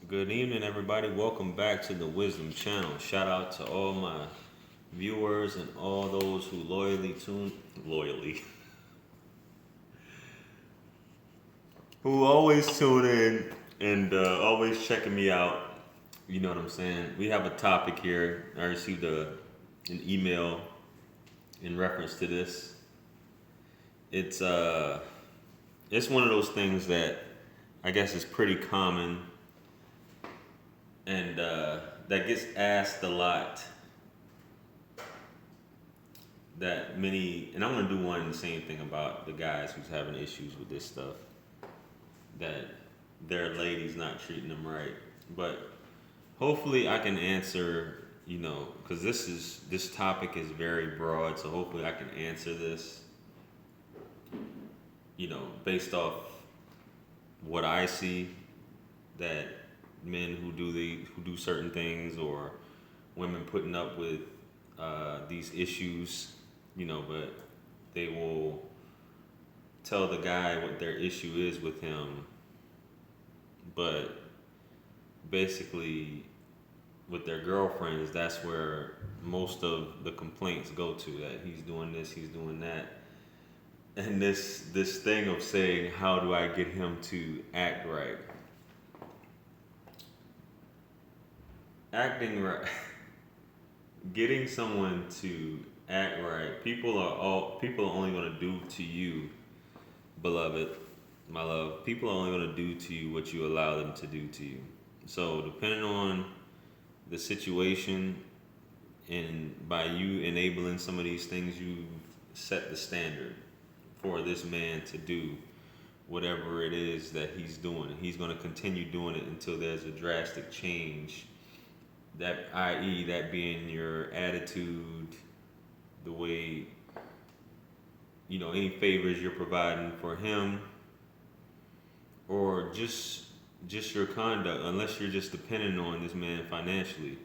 Good evening, everybody. Welcome back to the Wisdom Channel. Shout out to all my viewers and all those who loyally, who always tune in and always checking me out. You know what I'm saying? We have a topic here. I received an email in reference to this. It's uh, it's one of those things that I guess is pretty common and that gets asked a lot. That many, and I'm gonna do one and the same thing about the guys who's having issues with this stuff. That their lady's not treating them right, but hopefully I can answer. Because this topic is very broad, so hopefully I can answer this. Based off what I see, that men who do certain things, or women putting up with these issues, but they will tell the guy what their issue is with him, but basically with their girlfriends, that's where most of the complaints go to, that he's doing this, he's doing that. And this thing of saying, how do I get him to act right? Acting right, getting someone to act right. People are only going to do to you, beloved, my love. People are only going to do to you what you allow them to do to you. So depending on the situation, and by you enabling some of these things, you set the standard for this man to do whatever it is that he's doing. And he's going to continue doing it until there's a drastic change. That, i.e., that being your attitude, the way, any favors you're providing for him, or just your conduct, unless you're just depending on this man financially.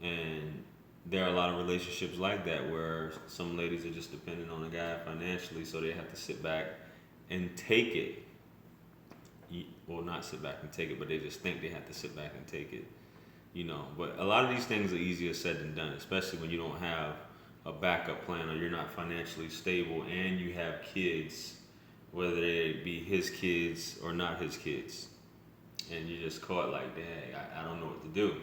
And there are a lot of relationships like that where some ladies are just dependent on a guy financially, so they have to sit back and take it. Well, not sit back and take it, but they just think they have to sit back and take it. But a lot of these things are easier said than done, especially when you don't have a backup plan, or you're not financially stable and you have kids, whether they be his kids or not his kids. And you're just caught like, dang, I don't know what to do.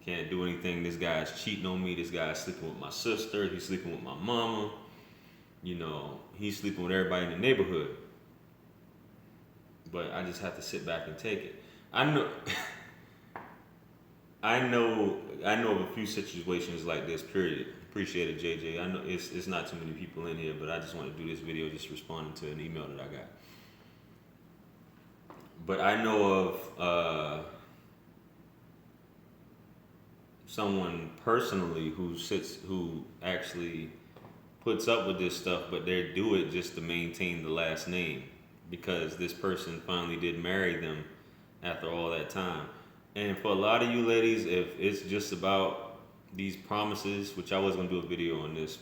Can't do anything. This guy's cheating on me. This guy's sleeping with my sister. He's sleeping with my mama. He's sleeping with everybody in the neighborhood. But I just have to sit back and take it. I know I know of a few situations like this, period. Appreciate it, JJ. I know it's not too many people in here, but I just want to do this video just responding to an email that I got. But I know of someone personally who actually puts up with this stuff, but they do it just to maintain the last name, because this person finally did marry them after all that time. And for a lot of you ladies, if it's just about these promises, which I was going to do a video on this,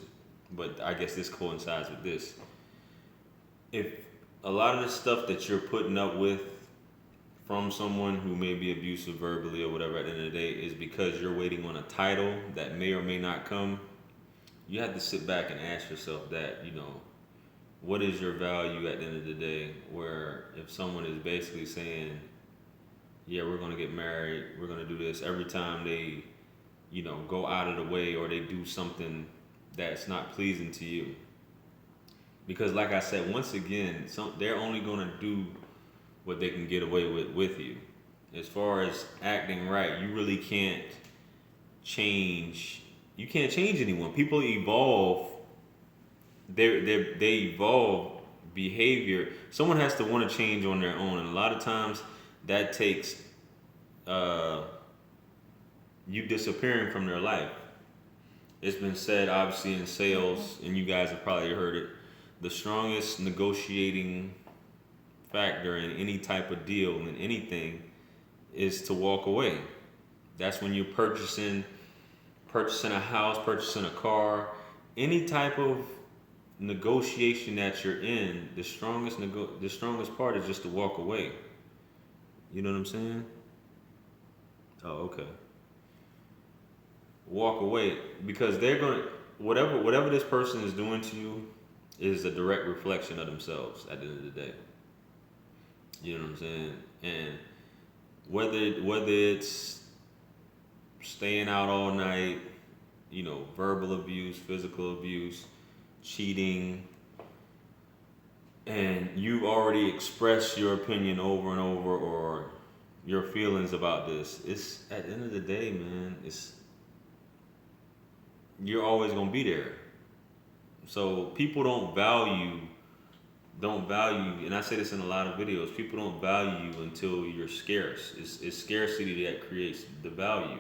but I guess this coincides with this. If a lot of the stuff that you're putting up with from someone who may be abusive verbally or whatever at the end of the day is because you're waiting on a title that may or may not come, you have to sit back and ask yourself that, what is your value at the end of the day? Where if someone is basically saying, yeah, we're going to get married, we're going to do this, every time they, go out of the way, or they do something that's not pleasing to you. Because like I said, once again, they're only going to do what they can get away with you. As far as acting right, you really can't change. You can't change anyone. People evolve. They evolve behavior. Someone has to want to change on their own, and a lot of times that takes you disappearing from their life. It's been said, obviously, in sales, and you guys have probably heard it, the strongest negotiating factor in any type of deal, in anything, is to walk away. That's when you're purchasing a house, purchasing a car, any type of negotiation that you're in. The strongest part is just to walk away. You know what I'm saying? Oh, okay. Walk away because they're gonna whatever this person is doing to you is a direct reflection of themselves at the end of the day. You know what I'm saying? And whether it's staying out all night, verbal abuse, physical abuse, cheating, and you've already expressed your opinion over and over or your feelings about this, it's at the end of the day, man, it's you're always gonna be there. So people don't value, and I say this in a lot of videos. People don't value you until you're scarce. It's scarcity that creates the value.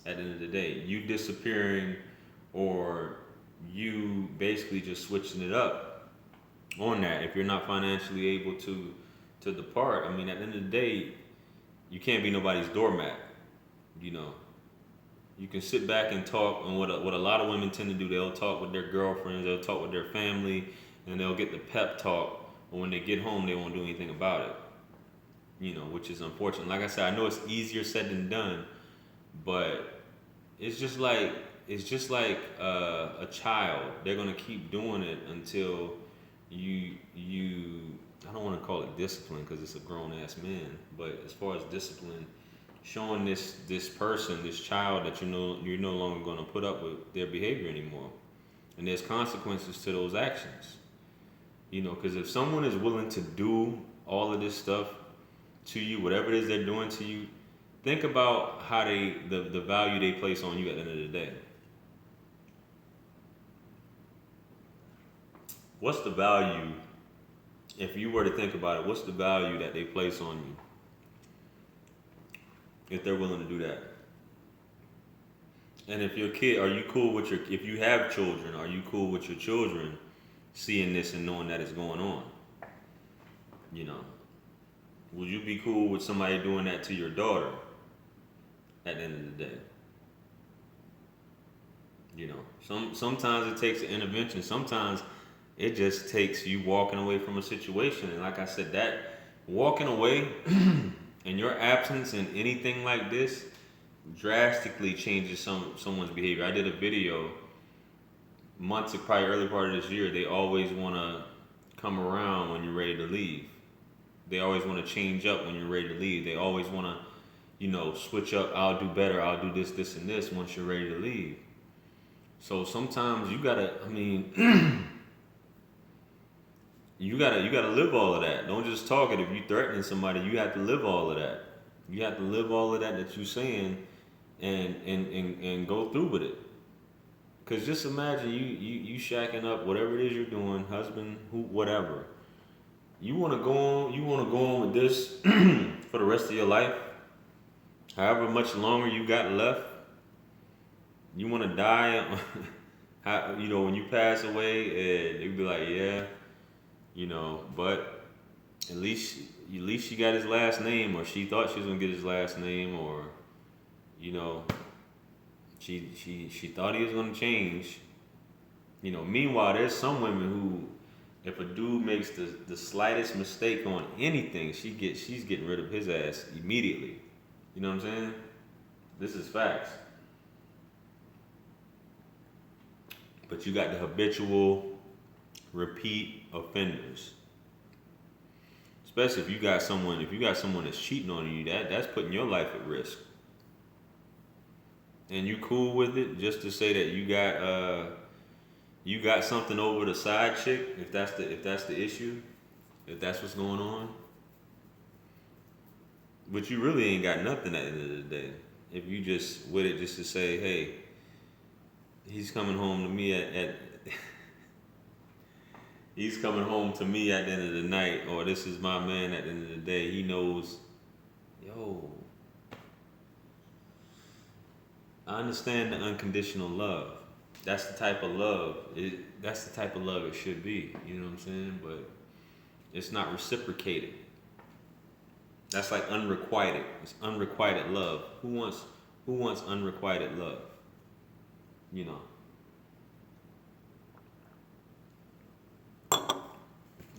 At the end of the day, you disappearing or you basically just switching it up on that. If you're not financially able to depart, I mean, at the end of the day, you can't be nobody's doormat. You know, you can sit back and talk, and what a lot of women tend to do, they'll talk with their girlfriends, they'll talk with their family, and they'll get the pep talk. But when they get home, they won't do anything about it. Which is unfortunate. Like I said, I know it's easier said than done, but it's just like a child. They're gonna keep doing it until you. I don't want to call it discipline because it's a grown ass man, but as far as discipline, showing this person, this child, that you're no longer going to put up with their behavior anymore, and there's consequences to those actions. Because if someone is willing to do all of this stuff to you, whatever it is they're doing to you, think about how the value they place on you at the end of the day. What's the value, if you were to think about it, what's the value that they place on you if they're willing to do that? And if your kid, are you cool with if you have children, are you cool with your children seeing this and knowing that it's going on? Would you be cool with somebody doing that to your daughter at the end of the day? Sometimes it takes an intervention. Sometimes it just takes you walking away from a situation. And like I said, that walking away and your absence in anything like this drastically changes someone's behavior. I did a video months, probably early part of this year. They always want to come around when you're ready to leave. They always want to change up when you're ready to leave. They always want to, switch up. I'll do better. I'll do this, this, and this once you're ready to leave. So sometimes you gotta. I mean. You gotta live all of that. Don't just talk it. If you threatening somebody, you have to live all of that. You have to live all of that you're saying, and go through with it. Cause just imagine you shacking up whatever it is you're doing, husband, whatever. You wanna go on with this for the rest of your life. However much longer you got left, you wanna die. When you pass away, and they'll be like, yeah. But at least she got his last name, or she thought she was gonna get his last name, or she thought he was gonna change. Meanwhile, there's some women who, if a dude makes the slightest mistake on anything, she's getting rid of his ass immediately. You know what I'm saying? This is facts. But you got the habitual, repeat offenders. Especially if you got someone that's cheating on you, that's putting your life at risk. And you cool with it just to say that you got something over the side chick, if that's the issue, if that's what's going on. But you really ain't got nothing at the end of the day. If you just with it just to say, hey, he's coming home to me at he's coming home to me at the end of the night, or this is my man at the end of the day. He knows, I understand the unconditional love. That's the type of love. That's the type of love it should be. You know what I'm saying? But it's not reciprocated. That's like unrequited. It's unrequited love. Who wants unrequited love?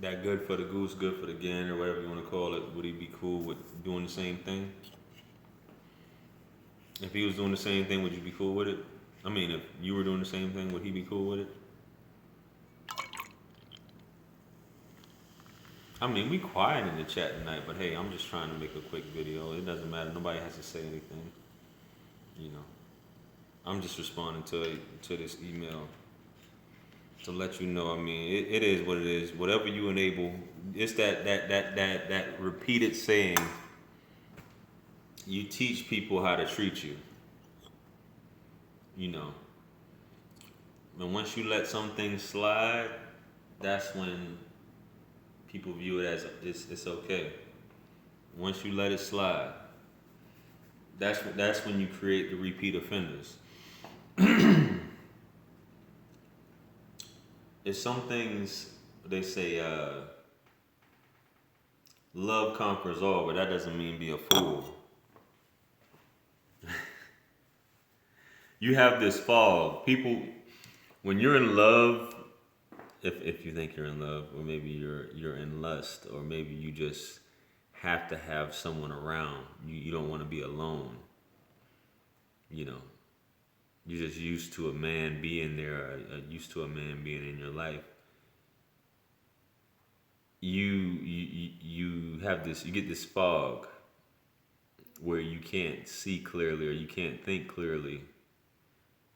That good for the goose, good for the gander, whatever you want to call it. Would he be cool with doing the same thing? If he was doing the same thing, would you be cool with it? I mean, if you were doing the same thing, would he be cool with it? I mean, we quiet in the chat tonight, but hey, I'm just trying to make a quick video. It doesn't matter. Nobody has to say anything. You know, I'm just responding to this email to let you know. I mean, it is what it is. Whatever you enable, it's that repeated saying. You teach people how to treat you. You know, and once you let some things slide, that's when people view it as it's okay. Once you let it slide, that's when you create the repeat offenders. It's some things they say love conquers all, but that doesn't mean be a fool. You have this fog. People, when you're in love, if you think you're in love, or maybe you're in lust, or maybe you just have to have someone around. You don't want to be alone. You know, you're just used to a man being there, used to a man being in your life. You have this, you get this fog where you can't see clearly or you can't think clearly.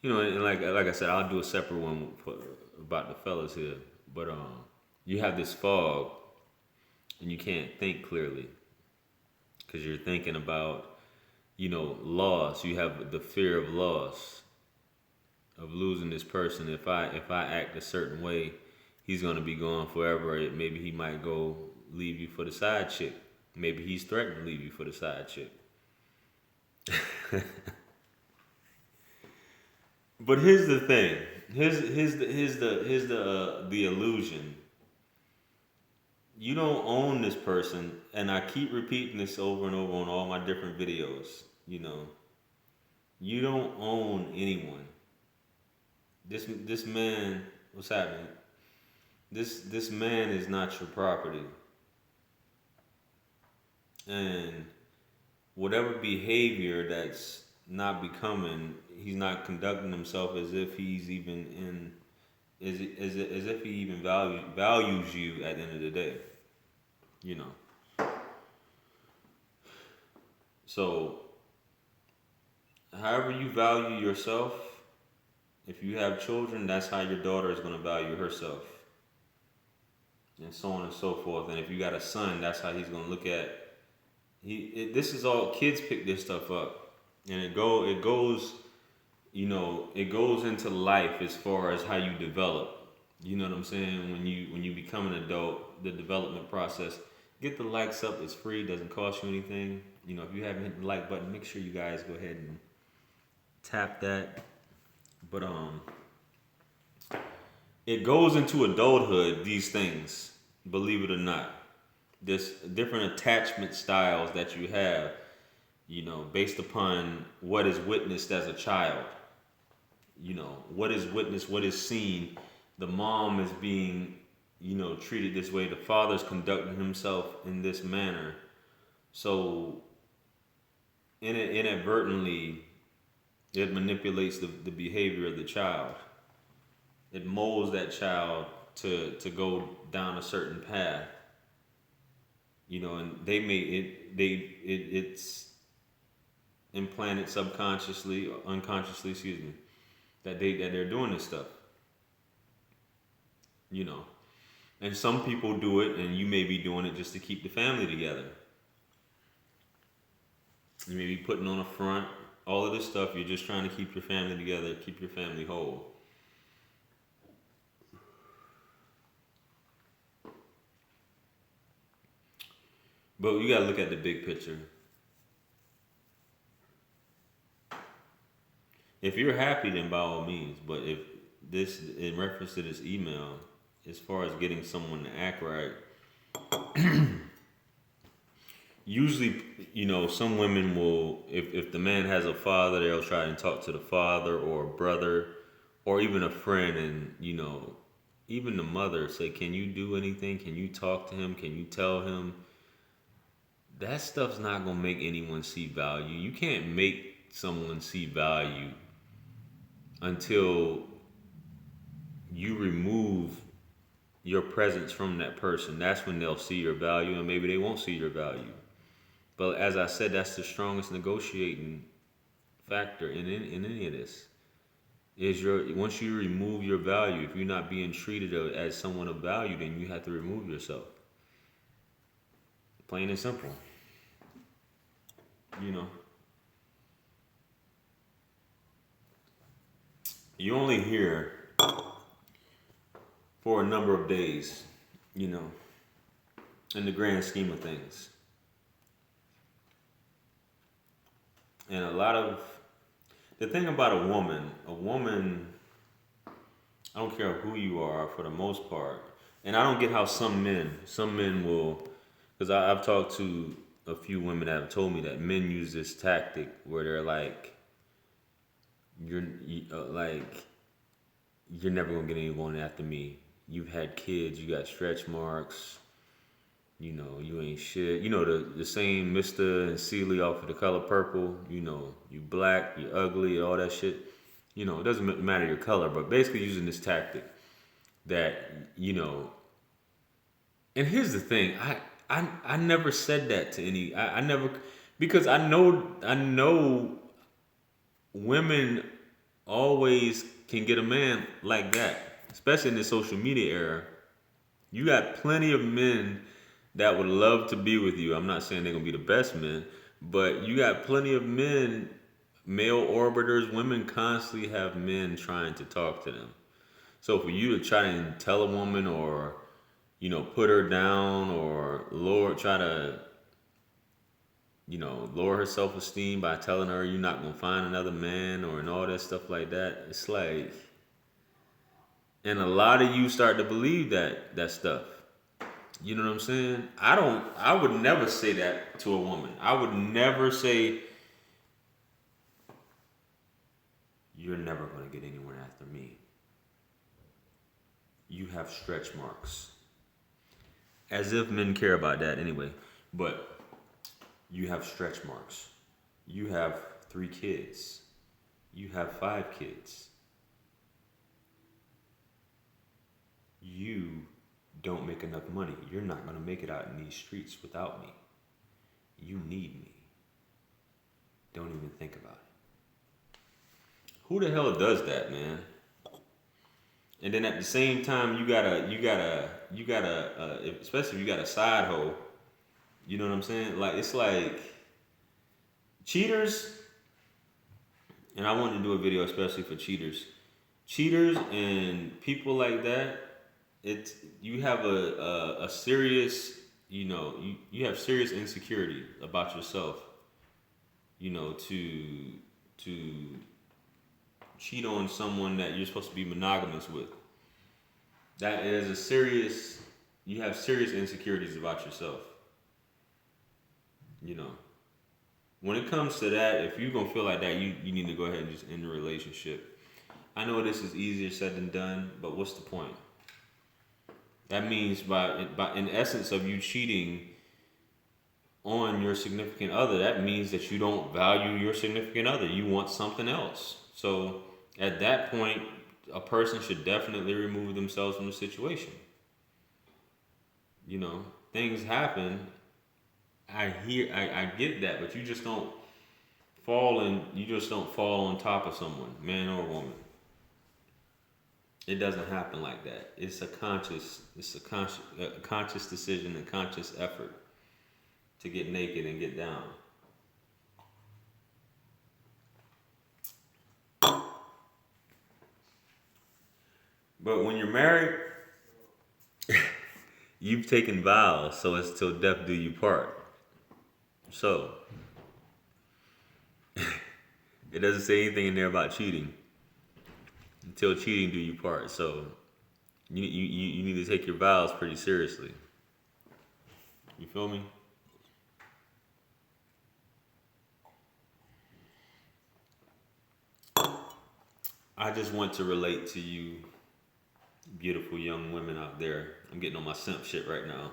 You know, and like I said, I'll do a separate one about the fellas here. But you have this fog, and you can't think clearly because you're thinking about, loss. You have the fear of loss, of losing this person. If I act a certain way, he's gonna be gone forever. Maybe he might go leave you for the side chick. Maybe he's threatened to leave you for the side chick. But here's the thing. Here's the illusion. You don't own this person, and I keep repeating this over and over on all my different videos. You don't own anyone. This man, what's happening? This man is not your property, and whatever behavior that's not becoming, he's not conducting himself as if he's even in, as if he even values you at the end of the day. So, however you value yourself, if you have children, that's how your daughter is going to value herself, and so on and so forth. And if you got a son, that's how he's going to look at. This is all kids pick this stuff up, and it goes into life as far as how you develop. You know what I'm saying? When you become an adult, the development process. Get the likes up. It's free. Doesn't cost you anything. If you haven't hit the like button, make sure you guys go ahead and tap that. But it goes into adulthood. These things, believe it or not, this different attachment styles that you have. Based upon what is witnessed as a child. What is witnessed, what is seen. The mom is being, treated this way. The father's conducting himself in this manner. So, inadvertently, it manipulates the behavior of the child. It molds that child to go down a certain path. And they it's implanted subconsciously or unconsciously, that they're doing this stuff. And some people do it, and you may be doing it just to keep the family together. You may be putting on a front, all of this stuff. You're just trying to keep your family together, keep your family whole. But you gotta look at the big picture. If you're happy, then by all means. But if this, in reference to this email, as far as getting someone to act right, usually, some women will, if the man has a father, they'll try and talk to the father or a brother or even a friend, and, even the mother say, can you do anything? Can you talk to him? Can you tell him? That stuff's not going to make anyone see value. You can't make someone see value until you remove your presence from that person. That's when they'll see your value, and maybe they won't see your value. But as I said, that's the strongest negotiating factor in any of this. Is your once you remove your value, if you're not being treated as someone of value, then you have to remove yourself. Plain and simple. You know, you only here for a number of days. You know, in the grand scheme of things, and a lot of the thing about a woman, I don't care who you are for the most part, and I don't get how some men will, because I've talked to a few women that have told me that men use this tactic where they're like, like you're never gonna get anyone after me. You've had kids, you got stretch marks, you know, you ain't shit. You know the same Mr. and Celie off of The Color Purple. You know, you black, you ugly, all that shit. You know, it doesn't matter your color, but basically using this tactic that, you know. And here's the thing, I never said that to any. I never, because I know women always can get a man like that, especially in this social media era. You got plenty of men that would love to be with you. I'm not saying they're gonna be the best men, but you got plenty of men, male orbiters. Women constantly have men trying to talk to them. So for you to try and tell a woman, or you know, put her down, or try to, you know, lower her self-esteem by telling her you're not gonna find another man, or and all that stuff like that, it's like, and a lot of you start to believe that stuff. You know what I'm saying? I would never say that to a woman. I would never say, you're never going to get anyone after me. You have stretch marks. As if men care about that anyway. But you have stretch marks. You have 3 kids. You have 5 kids. You don't make enough money. You're not going to make it out in these streets without me. You need me. Don't even think about it. Who the hell does that, man? And then at the same time, you gotta, especially if you got a side hoe. You know what I'm saying? Like, it's like cheaters. And I wanted to do a video especially for cheaters and people like that. It's, you have a serious, you know, you have serious insecurity about yourself, you know, to cheat on someone that you're supposed to be monogamous with. That is a serious, you have serious insecurities about yourself. You know, when it comes to that, if you're gonna feel like that, you need to go ahead and just end the relationship. I know this is easier said than done, but what's the point? That means by in essence of you cheating on your significant other, that means that you don't value your significant other. You want something else. So at that point, a person should definitely remove themselves from the situation. You know, things happen. I get that, but you just don't fall on top of someone, man or woman. It doesn't happen like that. It's a conscious decision, a conscious effort to get naked and get down. But when you're married, you've taken vows, so it's till death do you part. So it doesn't say anything in there about cheating. Until cheating do you part. So you need to take your vows pretty seriously. You feel me? I just want to relate to you beautiful young women out there. I'm getting on my simp shit right now.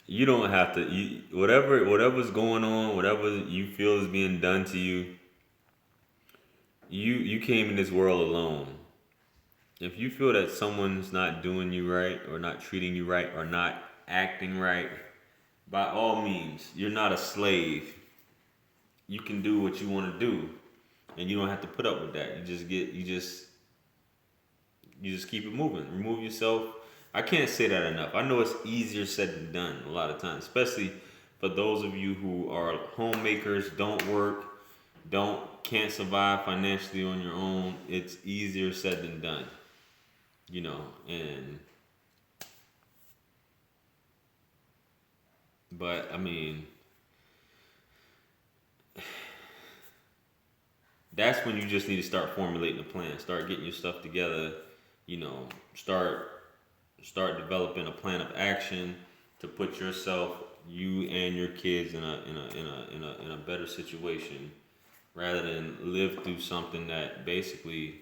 You don't have to. Whatever's going on, whatever you feel is being done to you, you came in this world alone. If you feel that someone's not doing you right, or not treating you right, or not acting right, by all means, you're not a slave. You can do what you want to do, and you don't have to put up with that. You just keep it moving. Remove yourself. I can't say that enough. I know it's easier said than done a lot of times, especially for those of you who are homemakers, don't work, can't survive financially on your own. It's easier said than done, and but I mean, that's when you just need to start formulating a plan, start getting your stuff together, you know, start developing a plan of action to put yourself, you and your kids in a better situation, rather than live through something that basically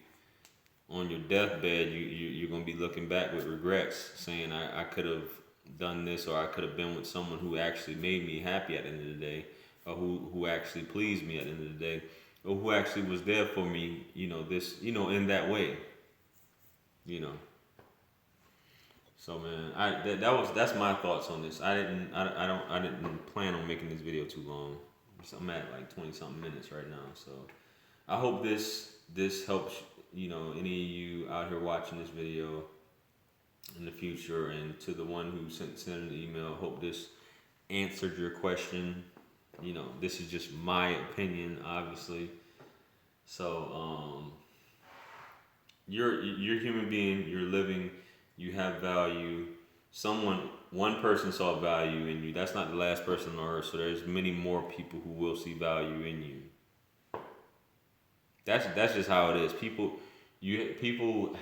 on your deathbed you're gonna be looking back with regrets, saying I could have done this, or I could have been with someone who actually made me happy at the end of the day, or who actually pleased me at the end of the day, or who actually was there for me, in that way, you know. So man, that's my thoughts on this. I didn't plan on making this video too long. So I'm at like 20 something minutes right now. So I hope this helps, any of you out here watching this video in the future, and to the one who sent an email, hope this answered your question. This is just my opinion, obviously. So you're a human being, you're living, you have value. One person saw value in you. That's not the last person on earth. So there's many more people who will see value in you. That's just how it is. People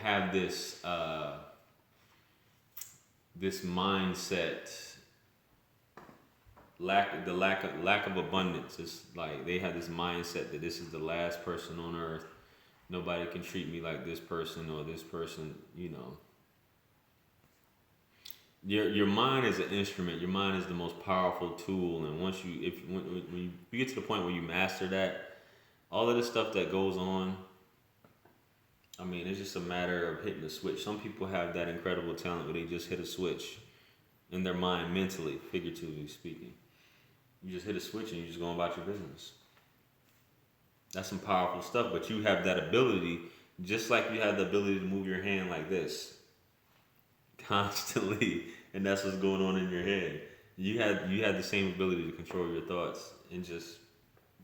have this mindset, lack of abundance. It's like they have this mindset that this is the last person on earth. Nobody can treat me like this person or this person. Your mind is an instrument. Your mind is the most powerful tool, and when you get to the point where you master that, all of the stuff that goes on, I mean, it's just a matter of hitting the switch. Some people have that incredible talent where they just hit a switch in their mind, mentally, figuratively speaking. You just hit a switch and you just go about your business. That's some powerful stuff, but you have that ability, just like you have the ability to move your hand like this constantly, and that's what's going on in your head. You had the same ability to control your thoughts and just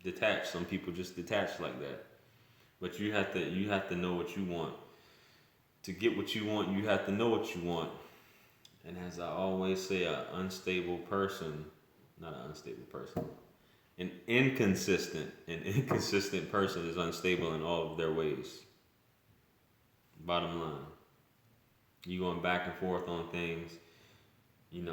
detach. Some people just detach like that. But you have to know what you want. To get what you want, you have to know what you want. And as I always say, not an unstable person, an inconsistent person is unstable in all of their ways. Bottom line. You going back and forth on things, you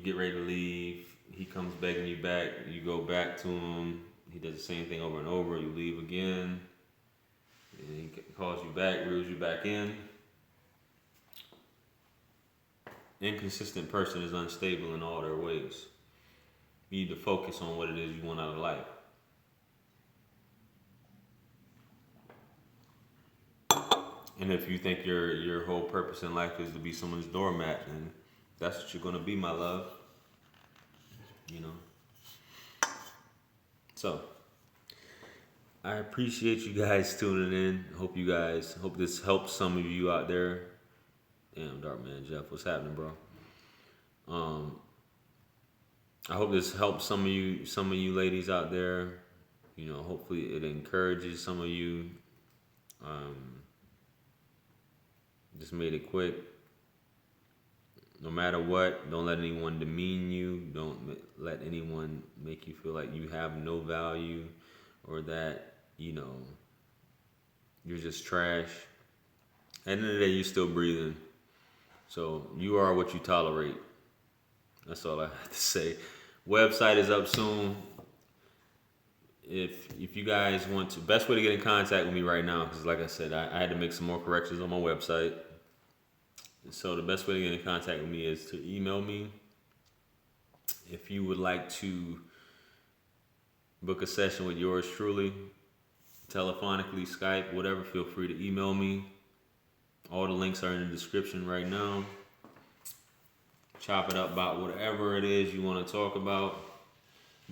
get ready to leave, he comes begging you back, you go back to him, he does the same thing over and over, you leave again, and he calls you back, reels you back in. Inconsistent person is unstable in all their ways. You need to focus on what it is you want out of life. And if you think your whole purpose in life is to be someone's doormat, then that's what you're gonna be, my love. So I appreciate you guys tuning in. Hope this helps some of you out there. Damn, Dark Man Jeff, what's happening, bro? I hope this helps some of you ladies out there. Hopefully it encourages some of you. Just made it quick. No matter what, don't let anyone demean you. Don't let anyone make you feel like you have no value, or that, you're just trash. At the end of the day, you're still breathing. So you are what you tolerate. That's all I have to say. Website is up soon. If you guys want to, best way to get in contact with me right now, because like I said, I had to make some more corrections on my website. So the best way to get in contact with me is to email me If you would like to book a session with yours truly, telephonically, Skype, whatever, feel free to email me. All the links are in the description right now. Chop it up about whatever it is you want to talk about.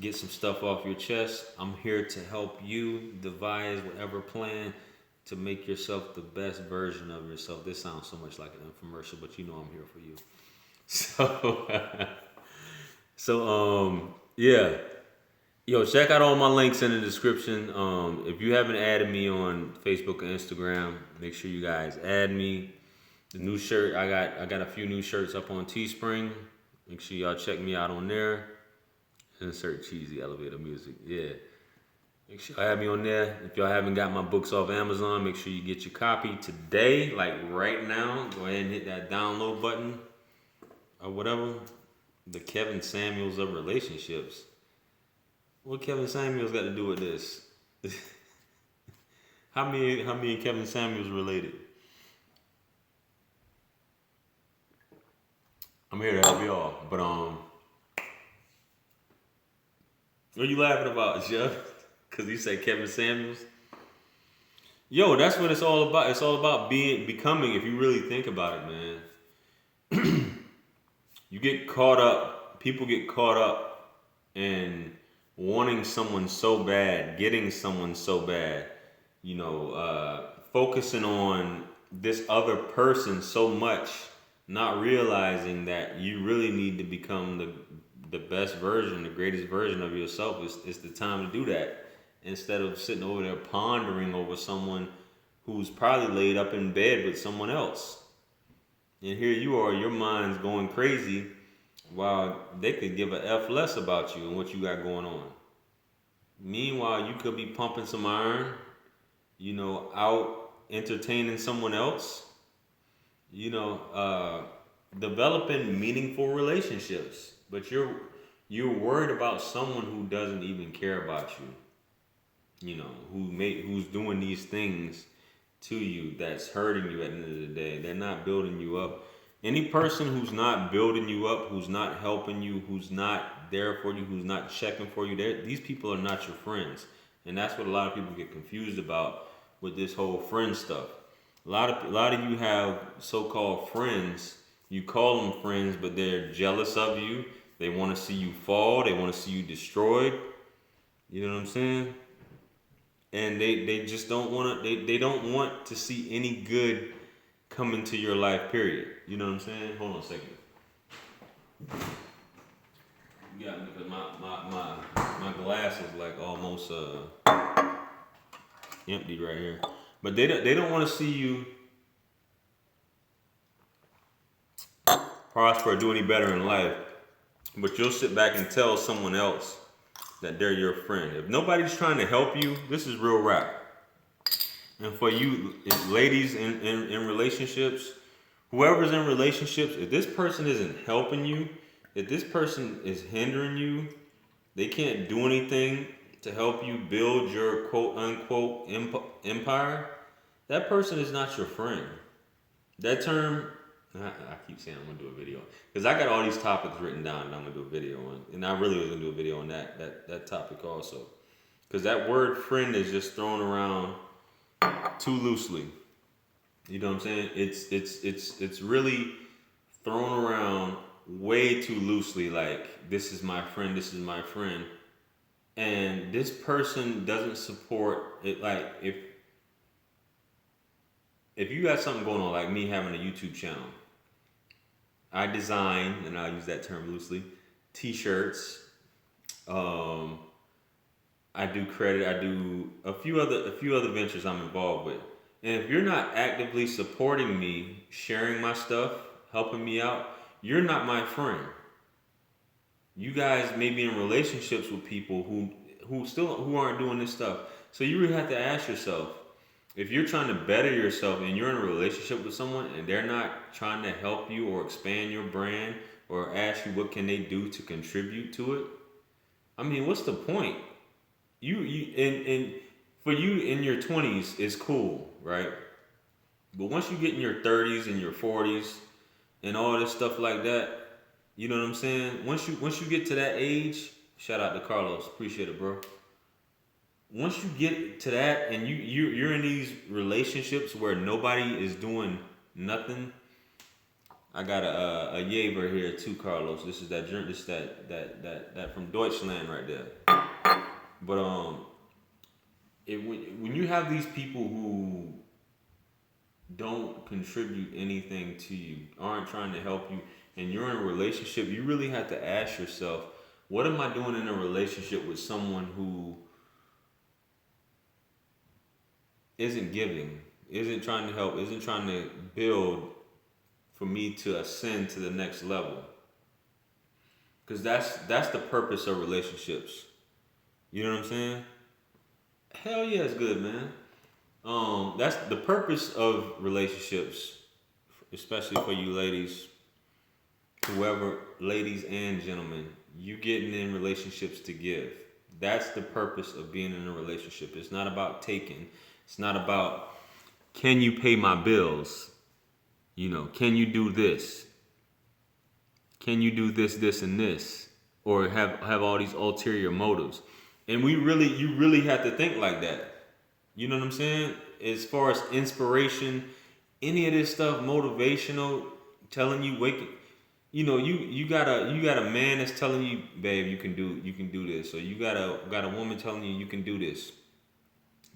Get some stuff off your chest. I'm here to help you devise whatever plan to make yourself the best version of yourself. This sounds so much like an infomercial, but you know I'm here for you. Yeah. Yo, check out all my links in the description. If you haven't added me on Facebook or Instagram, make sure you guys add me. The new shirt, I got a few new shirts up on Teespring. Make sure y'all check me out on there. Insert cheesy elevator music. Yeah. Make sure y'all have me on there. If y'all haven't got my books off Amazon, make sure you get your copy today, like right now. Go ahead and hit that download button or whatever. The Kevin Samuels of relationships. What Kevin Samuels got to do with this? How many Kevin Samuels related? I'm here to help y'all, but what are you laughing about, Jeff? Because you say Kevin Samuels? Yo, that's what it's all about. It's all about becoming, if you really think about it, man. You get caught up, people get caught up in wanting someone so bad, getting someone so bad, focusing on this other person so much, not realizing that you really need to become the best version, the greatest version of yourself. It's the time to do that. Instead of sitting over there pondering over someone who's probably laid up in bed with someone else. And here you are, your mind's going crazy while they could give a F less about you and what you got going on. Meanwhile, you could be pumping some iron, out entertaining someone else, developing meaningful relationships. But you're worried about someone who doesn't even care about you, who's doing these things to you that's hurting you at the end of the day. They're not building you up. Any person who's not building you up, who's not helping you, who's not there for you, who's not checking for you, these people are not your friends. And that's what a lot of people get confused about with this whole friend stuff. A lot of you have so-called friends. You call them friends, but they're jealous of you. They want to see you fall. They want to see you destroyed. You know what I'm saying? And they just don't want to. They don't want to see any good come into your life. Period. You know what I'm saying? Hold on a second. You got me because my glass is like almost empty right here. But they don't want to see you prosper or do any better in life. But you'll sit back and tell someone else that they're your friend. If nobody's trying to help you, this is real rap. And for you ladies in relationships, whoever's in relationships, if this person isn't helping you, if this person is hindering you, they can't do anything to help you build your quote unquote empire, that person is not your friend. That term, I keep saying I'm gonna do a video because I got all these topics written down and I'm gonna do a video on, and I really was gonna do a video on that topic also, because that word friend is just thrown around too loosely. You know what I'm saying? It's really thrown around way too loosely. Like, this is my friend, this is my friend, and this person doesn't support it. Like, if you got something going on, like me having a YouTube channel, I design, and I'll use that term loosely, t-shirts. I do credit. I do a few other ventures I'm involved with. And if you're not actively supporting me, sharing my stuff, helping me out, you're not my friend. You guys may be in relationships with people who aren't doing this stuff. So you really have to ask yourself, if you're trying to better yourself and you're in a relationship with someone and they're not trying to help you or expand your brand or ask you what can they do to contribute to it, I mean, what's the point? And for you in your 20s, it's cool, right? But once you get in your 30s and your 40s and all this stuff like that, You know what I'm saying? Once you get to that age, shout out to Carlos, appreciate it, bro. Once you get to that and you're in these relationships where nobody is doing nothing. I got a Jaeger here too, Carlos. This is that drink. This is that from Deutschland right there. But when you have these people who don't contribute anything to you, aren't trying to help you, and you're in a relationship, you really have to ask yourself, what am I doing in a relationship with someone who isn't giving, isn't trying to help, isn't trying to build for me to ascend to the next level? Because that's the purpose of relationships. You know what I'm saying? Hell yeah, it's good, man. That's the purpose of relationships, especially for you ladies, whoever, ladies and gentlemen. You getting in relationships to give. That's the purpose of being in a relationship. It's not about taking. It's not about, can you pay my bills? You know, can you do this? Can you do this, this, and this? Or have all these ulterior motives. And you really have to think like that. You know what I'm saying? As far as inspiration, any of this stuff, motivational, telling you you got a man that's telling you, babe, you can do this. Or you got a woman telling you can do this.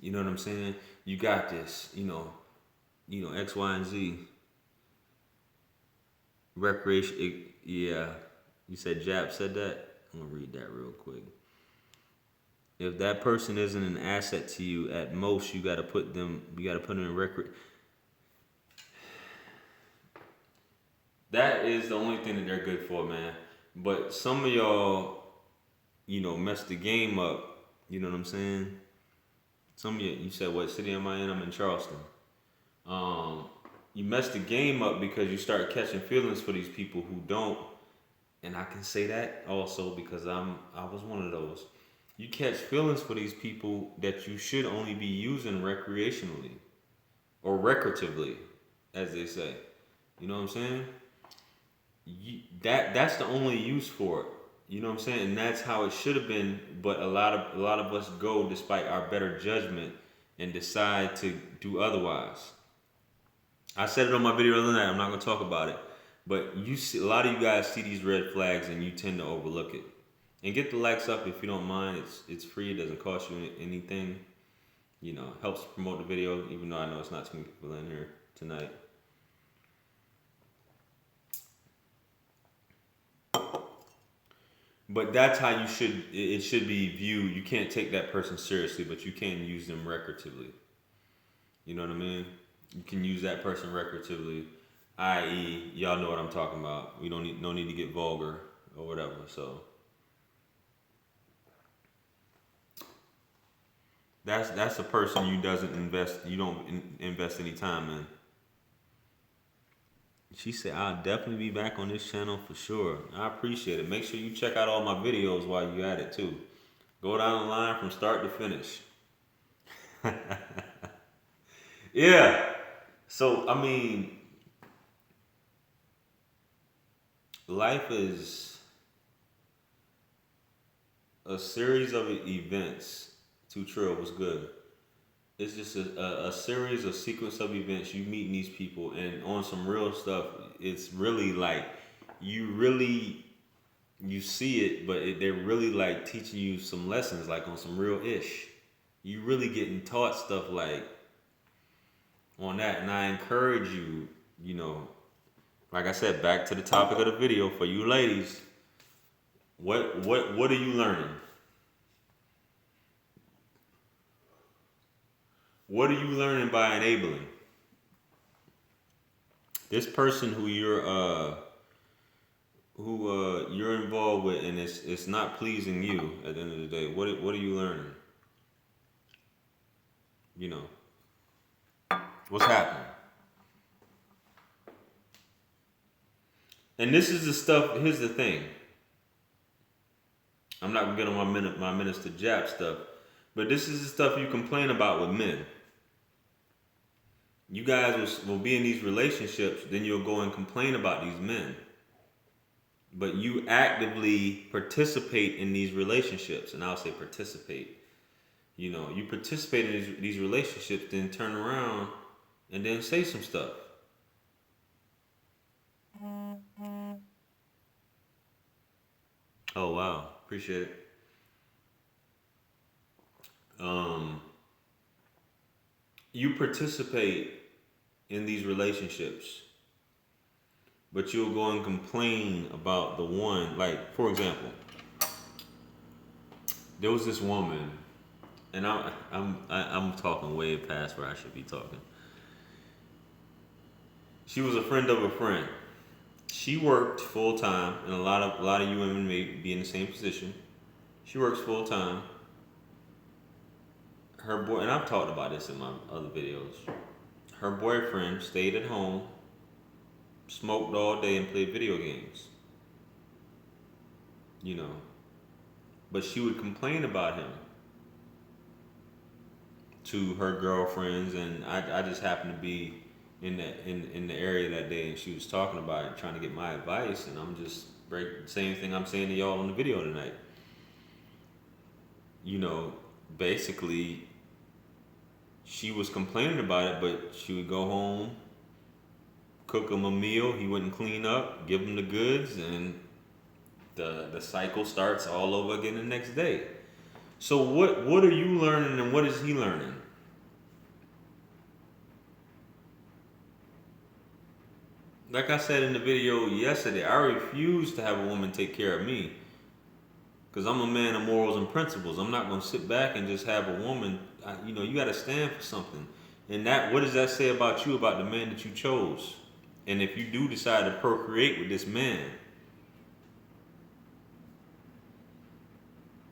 You know what I'm saying? You got this. X, Y, and Z. Recreation. Yeah, you said Jap said that. I'm gonna read that real quick. If that person isn't an asset to you, at most you gotta put them in record. That is the only thing that they're good for, man. But some of y'all, mess the game up. You know what I'm saying? Some of you said, what city am I in? I'm in Charleston. You mess the game up because you start catching feelings for these people who don't. And I can say that also because I was one of those. You catch feelings for these people that you should only be using recreationally or recreatively, as they say. You know what I'm saying? That's the only use for it. You know what I'm saying? And that's how it should have been. But a lot of us go despite our better judgment and decide to do otherwise. I said it on my video the other night. I'm not gonna talk about it. But a lot of you guys see these red flags and you tend to overlook it. And get the likes up if you don't mind. It's free. It doesn't cost you anything. Helps promote the video. Even though I know it's not too many people in here tonight. But that's how it should be viewed. You can't take that person seriously, but you can use them recreatively. You know what I mean? You can use that person recreatively, i.e., y'all know what I'm talking about. We don't need to get vulgar or whatever. So that's a person you don't invest any time in. She said, I'll definitely be back on this channel for sure. I appreciate it. Make sure you check out all my videos while you at it too. Go down the line from start to finish. Yeah. So, I mean, life is a series of events. Too Trill was good. It's just a series, a sequence of events. You meeting these people, and on some real stuff, it's really like you see it, but they're really like teaching you some lessons, like on some real ish. You really getting taught stuff like on that, and I encourage you, like I said, back to the topic of the video for you ladies. What are you learning? What are you learning by enabling? This person who you're involved with, and it's not pleasing you at the end of the day. What are you learning? What's happening? And this is the stuff. Here's the thing. I'm not gonna get on my Minister Jap stuff, but this is the stuff you complain about with men. You guys will be in these relationships, then you'll go and complain about these men. but you actively participate in these relationships, and I'll say participate. You know, you participate in these relationships, then turn around and then say some stuff. Oh wow, appreciate it. Um, you participate in these relationships, but you'll go and complain about the one. Like, for example, there was this woman, and I'm talking way past where I should be talking. She was a friend of a friend. She worked full time, and a lot of you women may be in the same position. She works full time. Her boy, and I've talked about this in my other videos. Her boyfriend stayed at home, smoked all day, and played video games. You know, but she would complain about him to her girlfriends, and I just happened to be in the area that day, and she was talking about it, trying to get my advice, and I'm just same thing I'm saying to y'all on the video tonight. You know, basically, she was complaining about it, but she would go home, cook him a meal, he wouldn't clean up, give him the goods, and the cycle starts all over again the next day. So what are you learning, and what is he learning? Like I said in the video yesterday, I refuse to have a woman take care of me. Because I'm a man of morals and principles. I'm not going to sit back and just have a woman. You got to stand for something. And what does that say about you, about the man that you chose? And if you do decide to procreate with this man.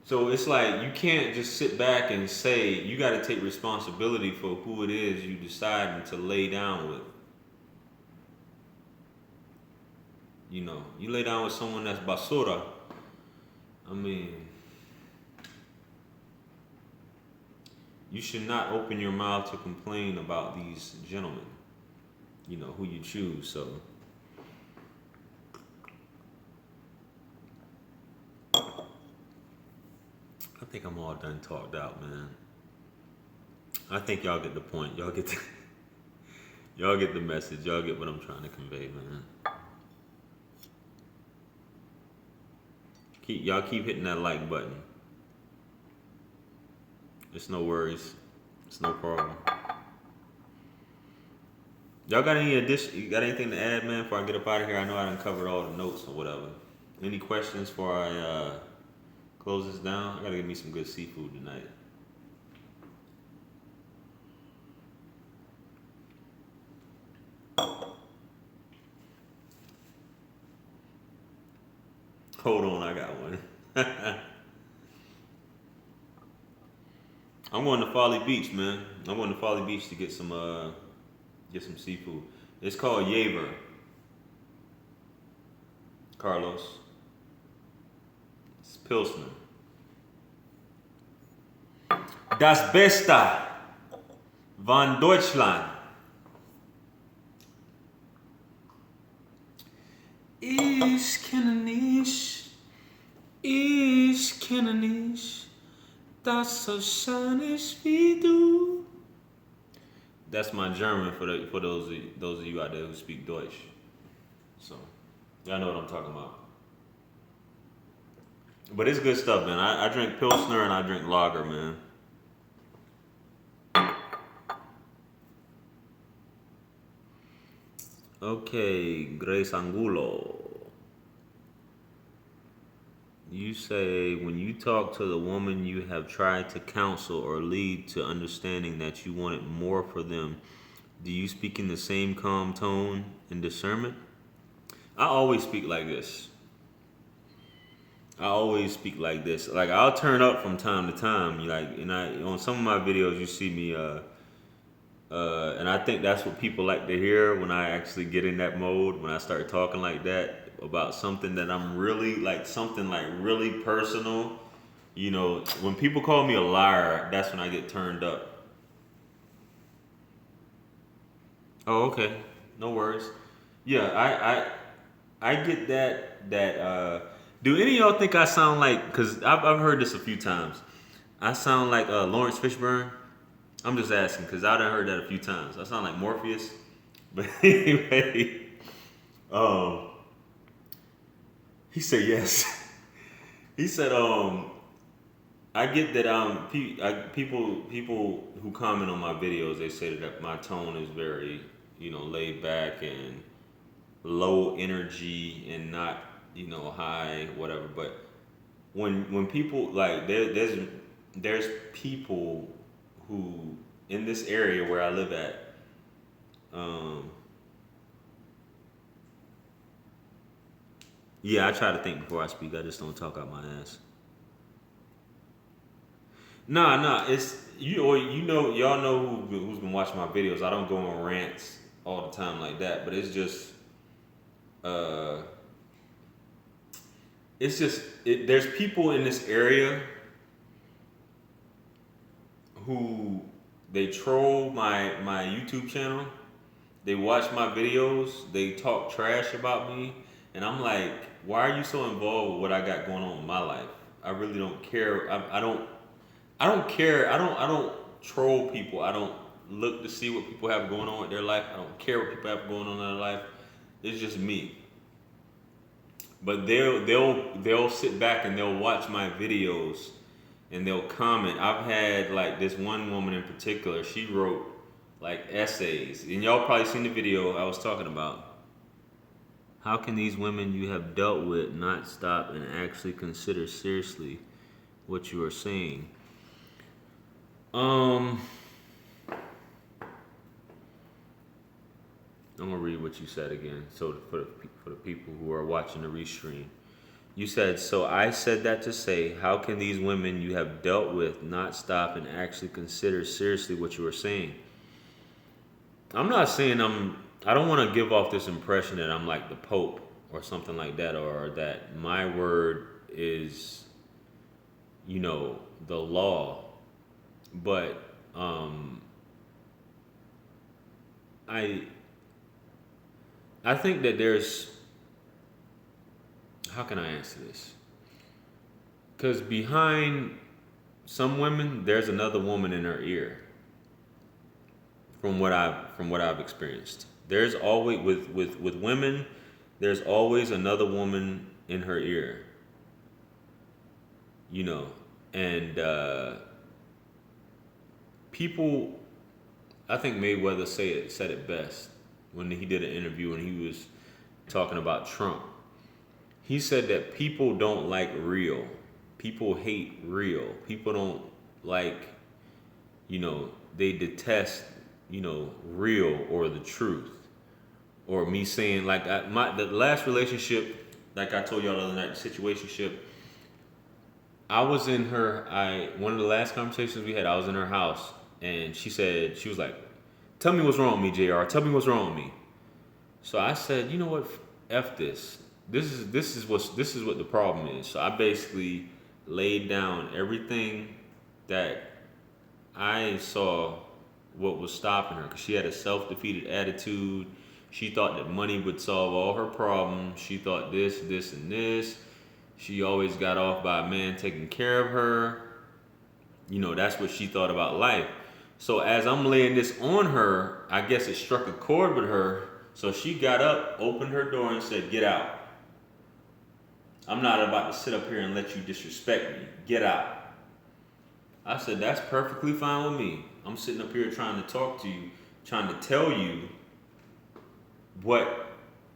So it's like you can't just sit back and say, you got to take responsibility for who it is you deciding to lay down with. You know, you lay down with someone that's basura. I mean, you should not open your mouth to complain about these gentlemen, who you choose. So, I think I'm all done talked out, man. I think y'all get the point. Y'all get the message. Y'all get what I'm trying to convey, man. Y'all keep hitting that like button. It's no worries. It's no problem. Y'all got you got anything to add, man, before I get up out of here? I know I done covered all the notes or whatever. Any questions before I close this down? I gotta get me some good seafood tonight. Hold on, I got one. I'm going to Folly Beach, man. I'm going to Folly Beach to get some seafood. It's called Yaver. Carlos. It's Pilsner. Das Beste von Deutschland. Ich kenne nicht, das so schönes wie du. That's my German for those of you out there who speak Deutsch. So, y'all know what I'm talking about. But it's good stuff, man. I drink Pilsner and I drink Lager, man. Okay, Grace Angulo. You say when you talk to the woman you have tried to counsel or lead to understanding that you wanted more for them, do you speak in the same calm tone and discernment? I always speak like this. Like I'll turn up from time to time. On some of my videos you see me and I think that's what people like to hear when I actually get in that mode, when I start talking like that about something that I'm really, like something like really personal. When people call me a liar, that's when I get turned up. Oh, okay. No worries. Yeah, I get that. Do any of y'all think I sound like? Because I've heard this a few times. I sound like Lawrence Fishburne. I'm just asking because I done heard that a few times. I sound like Morpheus. But anyway, um, he said yes. He said, I get that people who comment on my videos, they say that my tone is very, laid back and low energy and not, high, whatever. But when people like there's people who in this area where I live at, um, yeah, I try to think before I speak. I just don't talk out my ass. Nah, it's you or y'all know who's been watching my videos. I don't go on rants all the time like that, but uh there's people in this area who they troll my YouTube channel. They watch my videos, they talk trash about me, and I'm like, why are you so involved with what I got going on in my life? I really don't care. I don't care. I don't troll people. I don't look to see what people have going on with their life. I don't care what people have going on in their life. It's just me. But they'll sit back and they'll watch my videos and they'll comment. I've had like this one woman in particular. She wrote like essays, and y'all probably seen the video I was talking about. How can these women you have dealt with not stop and actually consider seriously what you are saying? Um, I'm gonna read what you said again. So for the people who are watching the restream, you said, so I said that to say, how can these women you have dealt with not stop and actually consider seriously what you are saying? I'm not saying I don't want to give off this impression that I'm like the Pope or something like that, or that my word is, the law. But I I think that there's, how can I answer this? Because behind some women, there's another woman in her ear. From what I've experienced, there's always with women, there's always another woman in her ear. You know, and people, I think Mayweather said it best when he did an interview and he was talking about Trump. He said that people don't like real. People hate real. People don't like, they detest, real or the truth. Or me saying, like, the last relationship, like I told y'all the other night, the situationship, I was in one of the last conversations we had, I was in her house and she was like, tell me what's wrong with me, JR. Tell me what's wrong with me. So I said, you know what? F this. This is what the problem is. So I basically laid down everything that I saw what was stopping her, because she had a self-defeated attitude. She thought that money would solve all her problems. She thought this, and this. She always got off by a man taking care of her. That's what she thought about life. So as I'm laying this on her, I guess it struck a chord with her. So she got up, opened her door, and said, "Get out. I'm not about to sit up here and let you disrespect me. Get out." I said, "That's perfectly fine with me. I'm sitting up here trying to talk to you, trying to tell you